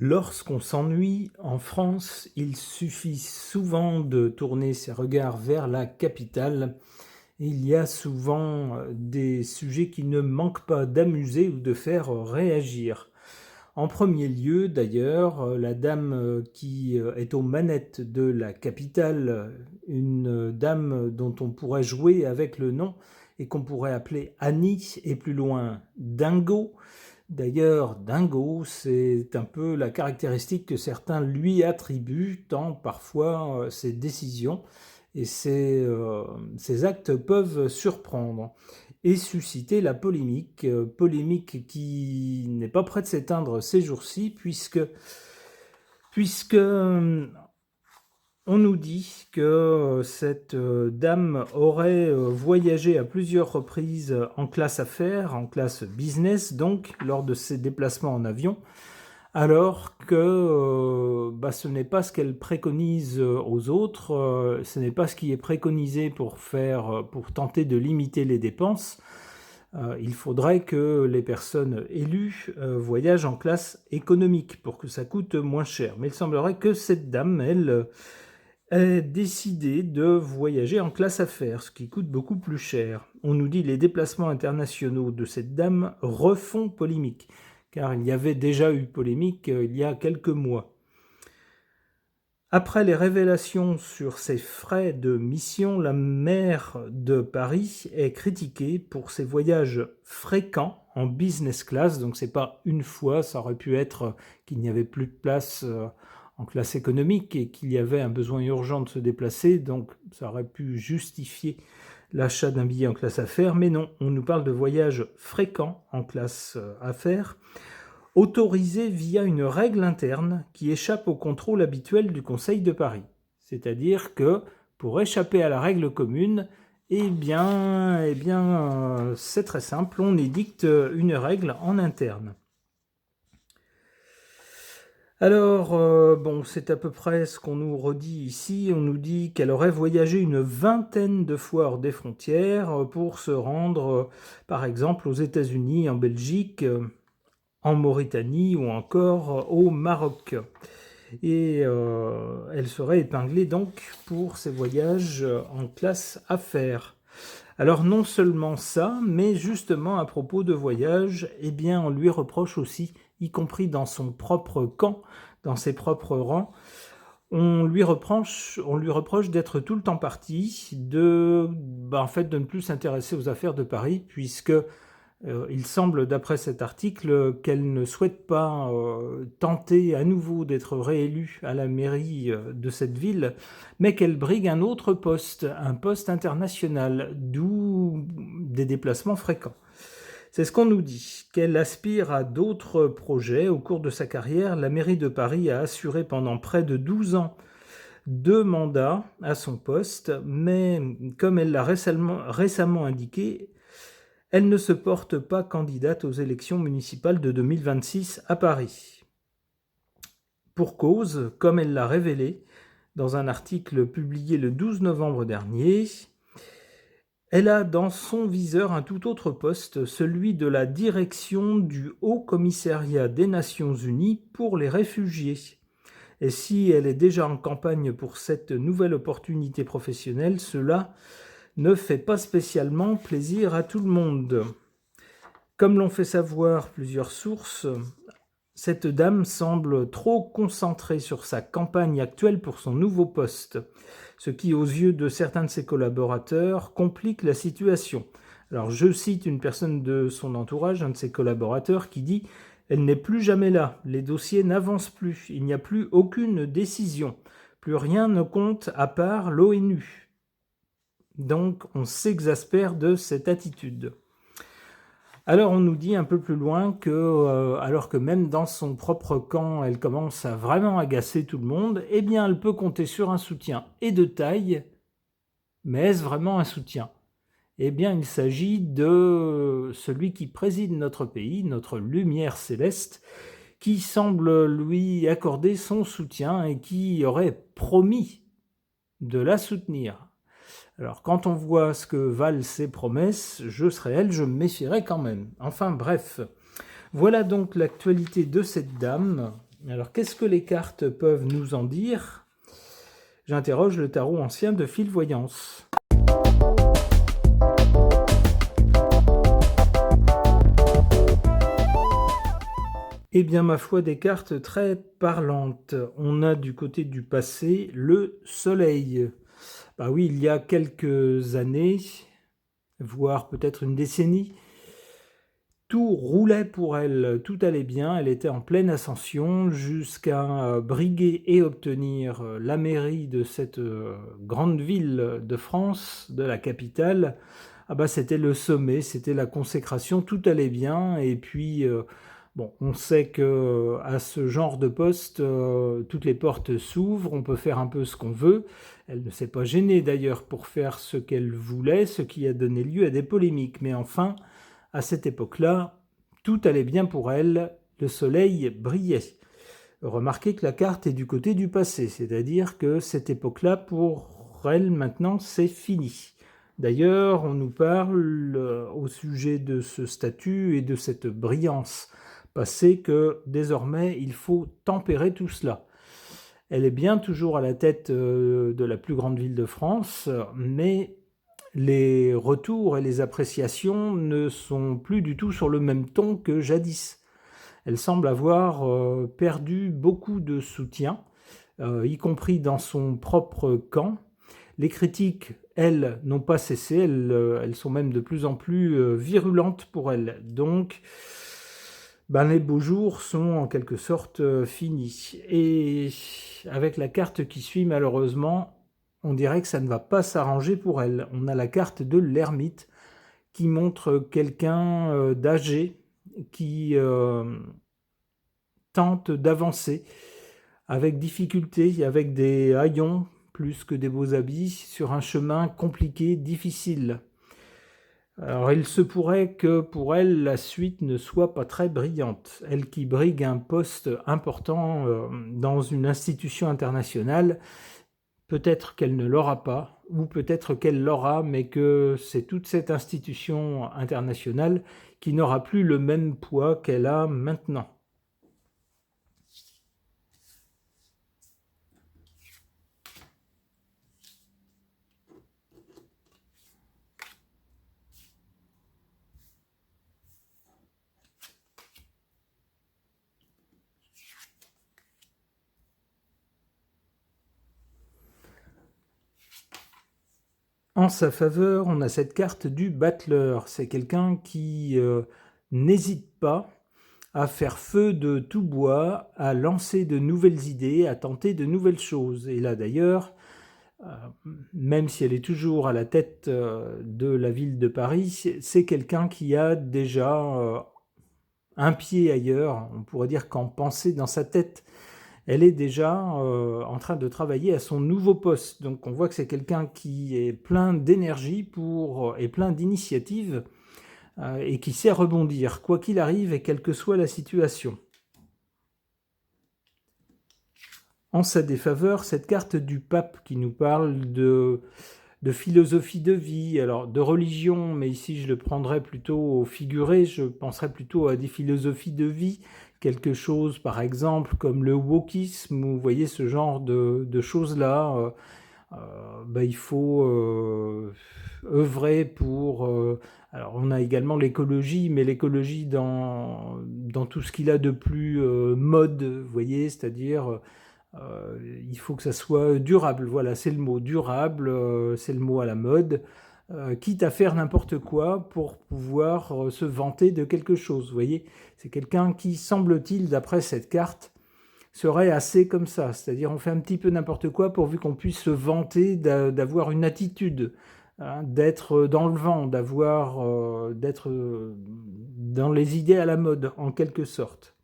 Lorsqu'on s'ennuie en France, il suffit souvent de tourner ses regards vers la capitale. Il y a souvent des sujets qui ne manquent pas d'amuser ou de faire réagir. En premier lieu, d'ailleurs, la dame qui est aux manettes de la capitale, une dame dont on pourrait jouer avec le nom et qu'on pourrait appeler Annie, et plus loin Dingo. D'ailleurs, Dingo, c'est un peu la caractéristique que certains lui attribuent, tant parfois ses décisions et ses actes peuvent surprendre et susciter la polémique, polémique qui n'est pas près de s'éteindre ces jours-ci, puisque on nous dit que cette dame aurait voyagé à plusieurs reprises en classe affaires, en classe business, donc lors de ses déplacements en avion, alors que ce n'est pas ce qu'elle préconise aux autres, ce n'est pas ce qui est préconisé pour tenter de limiter les dépenses. Il faudrait que les personnes élues voyagent en classe économique pour que ça coûte moins cher. Mais il semblerait que cette dame, elle, ait décidé de voyager en classe affaires, ce qui coûte beaucoup plus cher. On nous dit les déplacements internationaux de cette dame refont polémique, car il y avait déjà eu polémique il y a quelques mois. Après les révélations sur ses frais de mission, la maire de Paris est critiquée pour ses voyages fréquents en business class. Donc c'est pas une fois, ça aurait pu être qu'il n'y avait plus de place en classe économique et qu'il y avait un besoin urgent de se déplacer. Donc ça aurait pu justifier l'achat d'un billet en classe affaires. Mais non, on nous parle de voyages fréquents en classe affaires, autorisé via une règle interne qui échappe au contrôle habituel du Conseil de Paris. C'est-à-dire que pour échapper à la règle commune, c'est très simple, on édicte une règle en interne. Alors, c'est à peu près ce qu'on nous redit ici. On nous dit qu'elle aurait voyagé une vingtaine de fois hors des frontières pour se rendre, par exemple, aux États-Unis, en Belgique, en Mauritanie ou encore au Maroc. Et elle serait épinglée donc pour ses voyages en classe affaires. Alors non seulement ça, mais justement à propos de voyage, on lui reproche aussi, y compris dans son propre camp, dans ses propres rangs, on lui reproche d'être tout le temps parti, de ne plus s'intéresser aux affaires de Paris, puisque il semble, d'après cet article, qu'elle ne souhaite pas tenter à nouveau d'être réélue à la mairie de cette ville, mais qu'elle brigue un autre poste, un poste international, d'où des déplacements fréquents. C'est ce qu'on nous dit, qu'elle aspire à d'autres projets. Au cours de sa carrière, la mairie de Paris a assuré pendant près de 12 ans 2 mandats à son poste, mais comme elle l'a récemment indiqué, elle ne se porte pas candidate aux élections municipales de 2026 à Paris. Pour cause, comme elle l'a révélé dans un article publié le 12 novembre dernier, elle a dans son viseur un tout autre poste, celui de la direction du Haut Commissariat des Nations Unies pour les réfugiés. Et si elle est déjà en campagne pour cette nouvelle opportunité professionnelle, cela ne fait pas spécialement plaisir à tout le monde. Comme l'ont fait savoir plusieurs sources, cette dame semble trop concentrée sur sa campagne actuelle pour son nouveau poste, ce qui, aux yeux de certains de ses collaborateurs, complique la situation. Alors je cite une personne de son entourage, un de ses collaborateurs, qui dit « Elle n'est plus jamais là, les dossiers n'avancent plus, il n'y a plus aucune décision, plus rien ne compte à part l'ONU ». Donc on s'exaspère de cette attitude. Alors on nous dit un peu plus loin que, alors que même dans son propre camp, elle commence à vraiment agacer tout le monde, elle peut compter sur un soutien et de taille, mais est-ce vraiment un soutien ? Il s'agit de celui qui préside notre pays, notre lumière céleste, qui semble lui accorder son soutien et qui aurait promis de la soutenir. Alors, quand on voit ce que valent ces promesses, je serais elle, je me méfierais quand même. Enfin, bref. Voilà donc l'actualité de cette dame. Alors, qu'est-ce que les cartes peuvent nous en dire? J'interroge le tarot ancien de Fil-Voyance. Eh bien, ma foi, des cartes très parlantes. On a du côté du passé le soleil. Bah oui, il y a quelques années, voire peut-être une décennie, tout roulait pour elle, tout allait bien, elle était en pleine ascension jusqu'à briguer et obtenir la mairie de cette grande ville de France, de la capitale. Ah bah c'était le sommet, c'était la consécration, tout allait bien et puis bon, on sait que à ce genre de poste, toutes les portes s'ouvrent, on peut faire un peu ce qu'on veut. Elle ne s'est pas gênée d'ailleurs pour faire ce qu'elle voulait, ce qui a donné lieu à des polémiques. Mais enfin, à cette époque-là, tout allait bien pour elle, le soleil brillait. Remarquez que la carte est du côté du passé, c'est-à-dire que cette époque-là, pour elle, maintenant, c'est fini. D'ailleurs, on nous parle au sujet de ce statut et de cette brillance passée que désormais, il faut tempérer tout cela. Elle est bien toujours à la tête de la plus grande ville de France, mais les retours et les appréciations ne sont plus du tout sur le même ton que jadis. Elle semble avoir perdu beaucoup de soutien, y compris dans son propre camp. Les critiques, elles, n'ont pas cessé, elles sont même de plus en plus virulentes pour elle. Donc, ben, les beaux jours sont en quelque sorte finis. Et avec la carte qui suit, malheureusement, on dirait que ça ne va pas s'arranger pour elle. On a la carte de l'ermite qui montre quelqu'un d'âgé qui tente d'avancer avec difficulté, avec des haillons plus que des beaux habits, sur un chemin compliqué, difficile. Alors il se pourrait que pour elle, la suite ne soit pas très brillante. Elle qui brigue un poste important dans une institution internationale, peut-être qu'elle ne l'aura pas, ou peut-être qu'elle l'aura, mais que c'est toute cette institution internationale qui n'aura plus le même poids qu'elle a maintenant. En sa faveur, on a cette carte du battleur. C'est quelqu'un qui n'hésite pas à faire feu de tout bois, à lancer de nouvelles idées, à tenter de nouvelles choses. Et là d'ailleurs, euh, même si elle est toujours à la tête de la ville de Paris, c'est quelqu'un qui a déjà un pied ailleurs, on pourrait dire qu'en pensée dans sa tête. Elle est déjà en train de travailler à son nouveau poste. Donc on voit que c'est quelqu'un qui est plein d'énergie et plein d'initiative et qui sait rebondir, quoi qu'il arrive et quelle que soit la situation. En sa défaveur, cette carte du pape qui nous parle de philosophie de vie, alors de religion, mais ici je le prendrais plutôt au figuré, je penserais plutôt à des philosophies de vie, quelque chose par exemple comme le wokisme, ou vous voyez ce genre de choses-là. Il faut œuvrer pour... alors on a également l'écologie, mais l'écologie dans tout ce qu'il a de plus mode, vous voyez, c'est-à-dire... il faut que ça soit durable, voilà, c'est le mot durable, c'est le mot à la mode, quitte à faire n'importe quoi pour pouvoir se vanter de quelque chose, vous voyez. C'est quelqu'un qui, semble-t-il, d'après cette carte, serait assez comme ça, c'est-à-dire on fait un petit peu n'importe quoi pourvu qu'on puisse se vanter d'avoir une attitude, hein, d'être dans le vent, d'être dans les idées à la mode, en quelque sorte.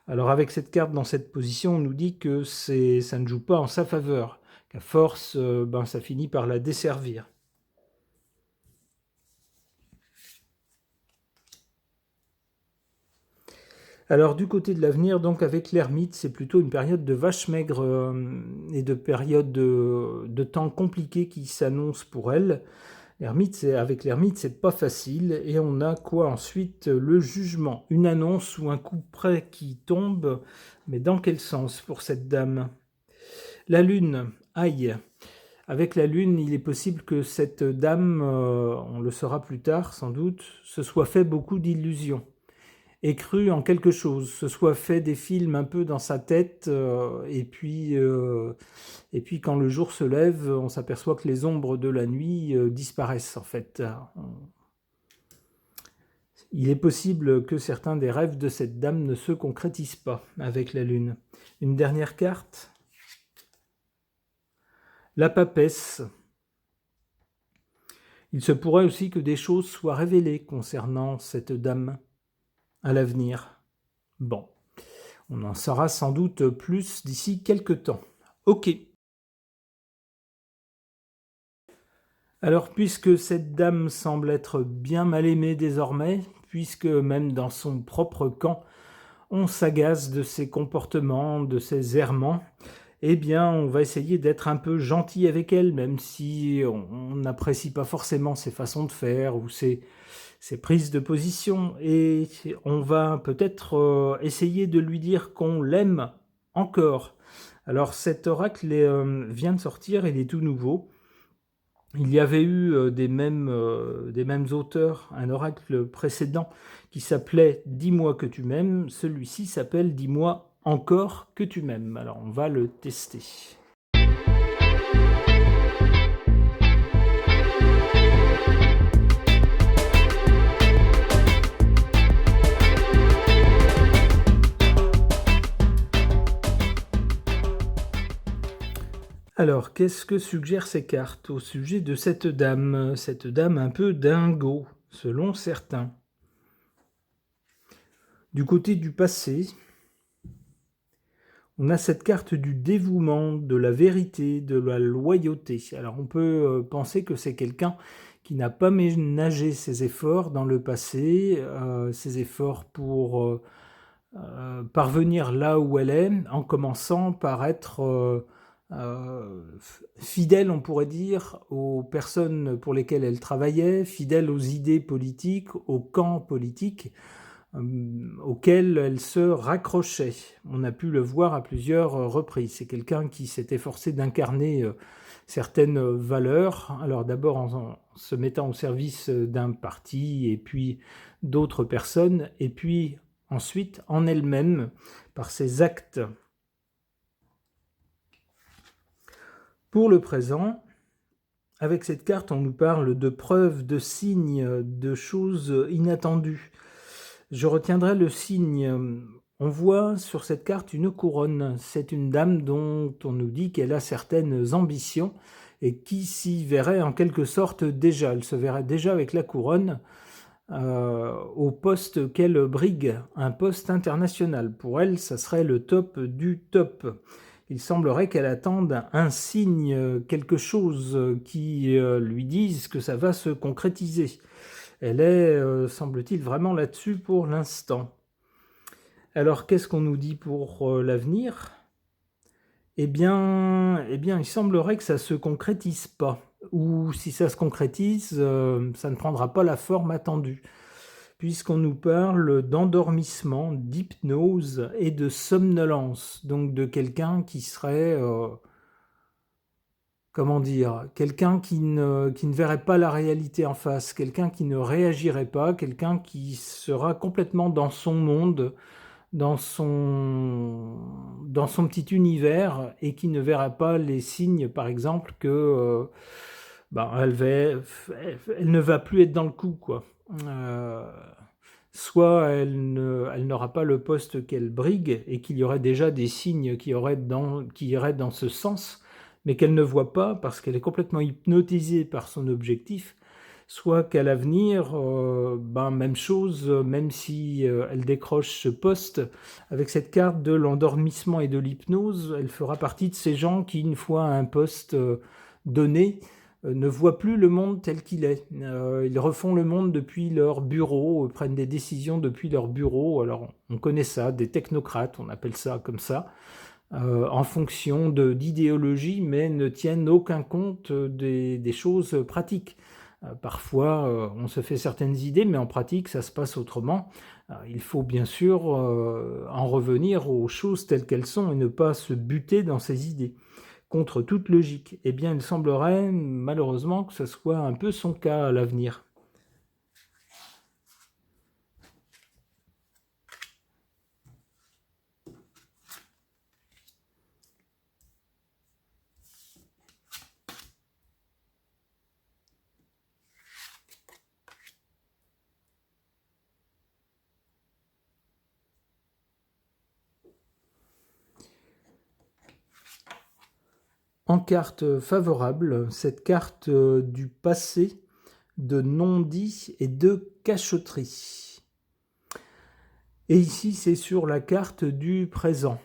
Alors avec cette carte dans cette position, on nous dit que ça ne joue pas en sa faveur, qu'à force, ça finit par la desservir. Alors du côté de l'avenir, donc avec l'ermite, c'est plutôt une période de vache maigre et de période de temps compliqué qui s'annonce pour elle. Avec l'ermite, c'est pas facile. Et on a quoi ensuite? Le jugement. Une annonce ou un coup près qui tombe. Mais dans quel sens pour cette dame? La lune. Aïe. Avec la lune, il est possible que cette dame, on le saura plus tard sans doute, se soit fait beaucoup d'illusions et cru en quelque chose, se soit fait des films un peu dans sa tête, et puis quand le jour se lève, on s'aperçoit que les ombres de la nuit disparaissent en fait. Il est possible que certains des rêves de cette dame ne se concrétisent pas avec la lune. Une dernière carte. La papesse. Il se pourrait aussi que des choses soient révélées concernant cette dame à l'avenir. Bon, on en saura sans doute plus d'ici quelques temps. Ok. Alors, puisque cette dame semble être bien mal aimée désormais, puisque même dans son propre camp, on s'agace de ses comportements, de ses errements, eh bien, on va essayer d'être un peu gentil avec elle, même si on n'apprécie pas forcément ses façons de faire ou ses prises de position. Et on va peut-être essayer de lui dire qu'on l'aime encore. Alors, cet oracle vient de sortir, il est tout nouveau. Il y avait eu des mêmes auteurs, un oracle précédent qui s'appelait « Dis-moi que tu m'aimes ». Celui-ci s'appelle « Dis-moi encore que tu m'aimes ». Alors, on va le tester. Alors, qu'est-ce que suggèrent ces cartes au sujet de cette dame un peu dingo, selon certains? Du côté du passé, on a cette carte du dévouement, de la vérité, de la loyauté. Alors, on peut penser que c'est quelqu'un qui n'a pas ménagé ses efforts dans le passé, ses efforts pour parvenir là où elle est, en commençant par être fidèle, on pourrait dire, aux personnes pour lesquelles elle travaillait, fidèle aux idées politiques, au camp politique auquel elle se raccrochait. On a pu le voir à plusieurs reprises. C'est quelqu'un qui s'est efforcé d'incarner certaines valeurs, alors d'abord en se mettant au service d'un parti, et puis d'autres personnes, et puis ensuite en elle-même, par ses actes. Pour le présent, avec cette carte, on nous parle de preuves, de signes, de choses inattendues. Je retiendrai le signe. On voit sur cette carte une couronne. C'est une dame dont on nous dit qu'elle a certaines ambitions et qui s'y verrait en quelque sorte déjà. Elle se verrait déjà avec la couronne au poste qu'elle brigue, un poste international. Pour elle, ça serait le top du top. Il semblerait qu'elle attende un signe, quelque chose qui lui dise que ça va se concrétiser. Elle est, semble-t-il, vraiment là-dessus pour l'instant. Alors, qu'est-ce qu'on nous dit pour l'avenir ? Eh bien, il semblerait que ça ne se concrétise pas. Ou si ça se concrétise, ça ne prendra pas la forme attendue. Puisqu'on nous parle d'endormissement, d'hypnose et de somnolence. Donc de quelqu'un qui serait... comment dire, quelqu'un qui ne verrait pas la réalité en face, quelqu'un qui ne réagirait pas, quelqu'un qui sera complètement dans son monde, dans son petit univers et qui ne verra pas les signes, par exemple, que elle ne va plus être dans le coup, quoi. Soit elle n'aura pas le poste qu'elle brigue et qu'il y aurait déjà des signes qui iraient dans ce sens, mais qu'elle ne voit pas parce qu'elle est complètement hypnotisée par son objectif, soit qu'à l'avenir, même chose, même si elle décroche ce poste, avec cette carte de l'endormissement et de l'hypnose, elle fera partie de ces gens qui, une fois un poste donné, ne voient plus le monde tel qu'il est. Ils refont le monde depuis leur bureau, prennent des décisions depuis leur bureau. Alors on connaît ça, des technocrates, on appelle ça comme ça, en fonction d'idéologie, mais ne tiennent aucun compte des choses pratiques. Parfois, on se fait certaines idées, mais en pratique, ça se passe autrement. Il faut bien sûr en revenir aux choses telles qu'elles sont et ne pas se buter dans ces idées, contre toute logique. Eh bien, il semblerait malheureusement que ce soit un peu son cas à l'avenir. En carte favorable, cette carte du passé, de non-dit et de cachotterie. Et ici, c'est sur la carte du présent.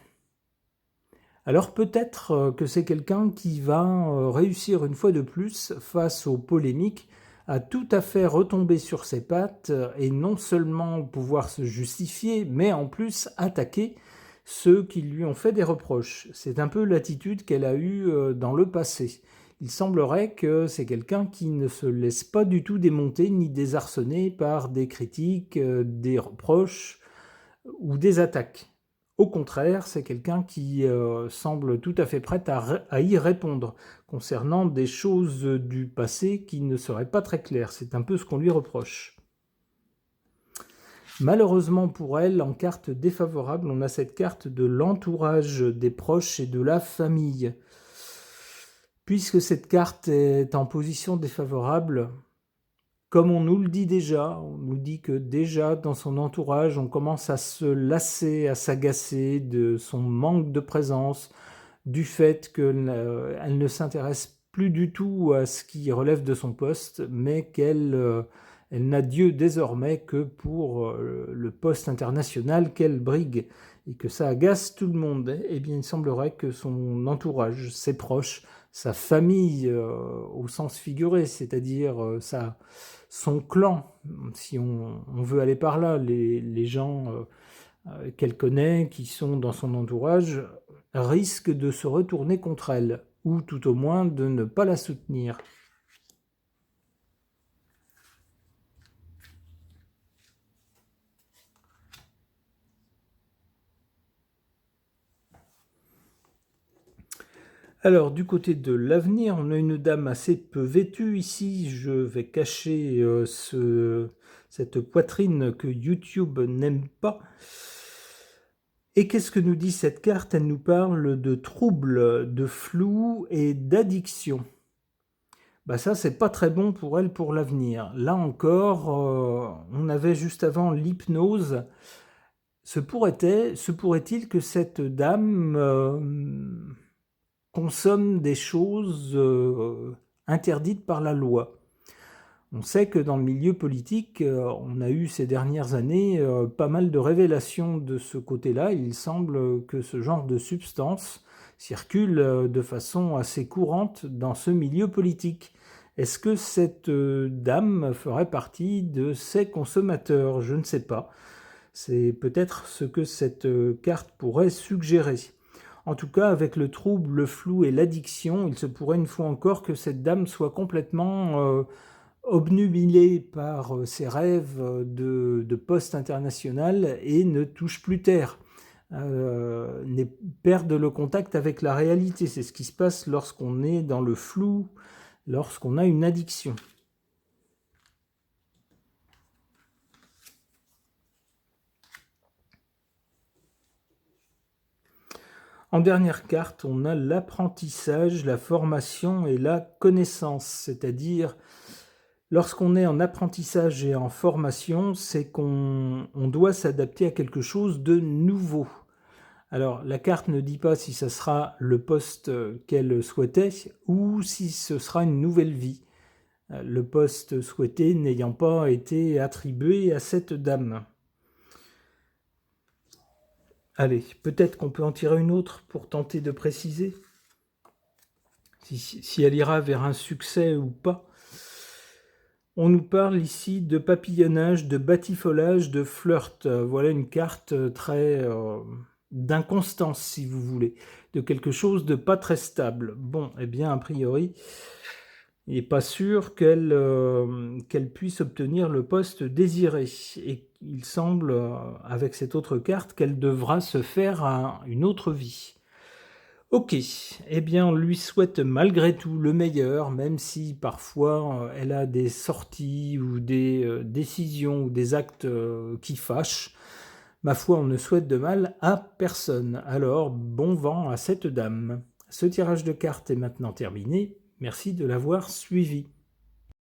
Alors peut-être que c'est quelqu'un qui va réussir une fois de plus, face aux polémiques, à tout à fait retomber sur ses pattes et non seulement pouvoir se justifier, mais en plus attaquer ceux qui lui ont fait des reproches. C'est un peu l'attitude qu'elle a eue dans le passé. Il semblerait que c'est quelqu'un qui ne se laisse pas du tout démonter ni désarçonner par des critiques, des reproches ou des attaques. Au contraire, c'est quelqu'un qui semble tout à fait prêt à y répondre concernant des choses du passé qui ne seraient pas très claires. C'est un peu ce qu'on lui reproche. Malheureusement pour elle, en carte défavorable, on a cette carte de l'entourage des proches et de la famille. Puisque cette carte est en position défavorable, comme on nous le dit déjà, on nous dit que déjà dans son entourage, on commence à se lasser, à s'agacer de son manque de présence, du fait qu'elle ne s'intéresse plus du tout à ce qui relève de son poste, mais qu'elle n'a Dieu désormais que pour le poste international qu'elle brigue, et que ça agace tout le monde. Eh bien, il semblerait que son entourage, ses proches, sa famille au sens figuré, c'est-à-dire son clan, si on veut aller par là, les gens qu'elle connaît, qui sont dans son entourage, risquent de se retourner contre elle, ou tout au moins de ne pas la soutenir. Alors, du côté de l'avenir, on a une dame assez peu vêtue ici. Je vais cacher cette poitrine que YouTube n'aime pas. Et qu'est-ce que nous dit cette carte? Elle nous parle de troubles, de flou et d'addiction. Bah ça, c'est pas très bon pour elle pour l'avenir. Là encore, on avait juste avant l'hypnose. Se pourrait-il que cette dame consomme des choses interdites par la loi? On sait que dans le milieu politique, on a eu ces dernières années pas mal de révélations de ce côté-là. Il semble que ce genre de substance circule de façon assez courante dans ce milieu politique. Est-ce que cette dame ferait partie de ces consommateurs? Je ne sais pas. C'est peut-être ce que cette carte pourrait suggérer. En tout cas, avec le trouble, le flou et l'addiction, il se pourrait une fois encore que cette dame soit complètement obnubilée par ses rêves de poste international et ne touche plus terre. Perde le contact avec la réalité. C'est ce qui se passe lorsqu'on est dans le flou, lorsqu'on a une addiction. En dernière carte, on a l'apprentissage, la formation et la connaissance, c'est-à-dire lorsqu'on est en apprentissage et en formation, c'est qu'on doit s'adapter à quelque chose de nouveau. Alors, la carte ne dit pas si ça sera le poste qu'elle souhaitait ou si ce sera une nouvelle vie. Le poste souhaité n'ayant pas été attribué à cette dame. Allez, peut-être qu'on peut en tirer une autre pour tenter de préciser si elle ira vers un succès ou pas. On nous parle ici de papillonnage, de batifolage, de flirt. Voilà une carte très d'inconstance, si vous voulez, de quelque chose de pas très stable. Bon, eh bien, a priori, il n'est pas sûr qu'elle puisse obtenir le poste désiré. Et il semble, avec cette autre carte, qu'elle devra se faire une autre vie. Ok, eh bien on lui souhaite malgré tout le meilleur, même si parfois elle a des sorties ou des décisions ou des actes qui fâchent. Ma foi, on ne souhaite de mal à personne. Alors, bon vent à cette dame. Ce tirage de cartes est maintenant terminé. Merci de l'avoir suivi.